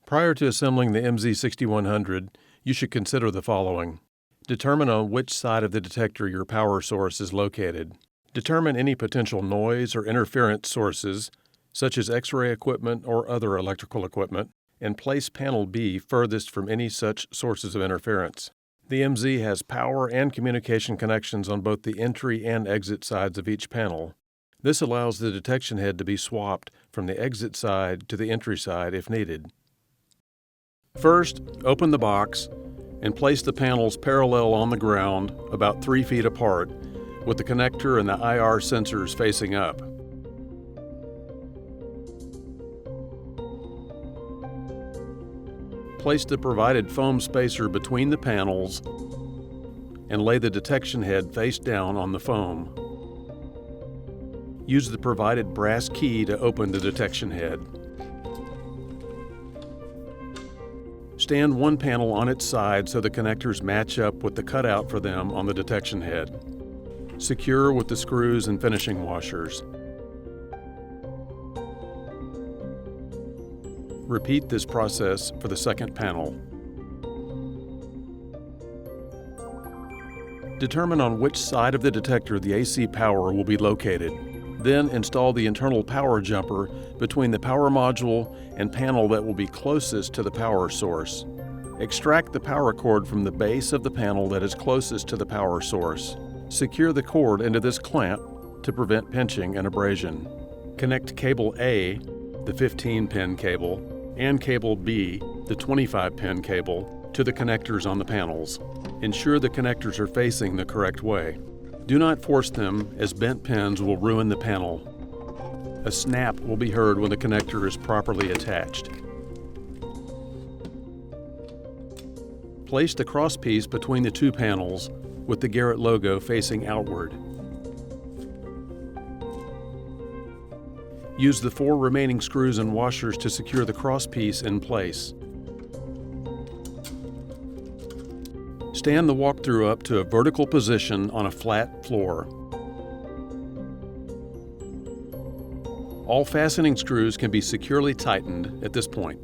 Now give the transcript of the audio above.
Prior to assembling the MZ6100, you should consider the following. Determine on which side of the detector your power source is located. Determine any potential noise or interference sources, such as X-ray equipment or other electrical equipment, and place panel B furthest from any such sources of interference. The MZ has power and communication connections on both the entry and exit sides of each panel. This allows the detection head to be swapped from the exit side to the entry side if needed. First, open the box and place the panels parallel on the ground about 3 feet apart, with the connector and the IR sensors facing up. Place the provided foam spacer between the panels and lay the detection head face down on the foam. Use the provided brass key to open the detection head. Stand one panel on its side so the connectors match up with the cutout for them on the detection head. Secure with the screws and finishing washers. Repeat this process for the second panel. Determine on which side of the detector the AC power will be located. Then install the internal power jumper between the power module and panel that will be closest to the power source. Extract the power cord from the base of the panel that is closest to the power source. Secure the cord into this clamp to prevent pinching and abrasion. Connect cable A, the 15-pin cable, and cable B, the 25-pin cable, to the connectors on the panels. Ensure the connectors are facing the correct way. Do not force them, as bent pins will ruin the panel. A snap will be heard when the connector is properly attached. Place the crosspiece between the two panels with the Garrett logo facing outward. Use the 4 remaining screws and washers to secure the crosspiece in place. Stand the walkthrough up to a vertical position on a flat floor. All fastening screws can be securely tightened at this point.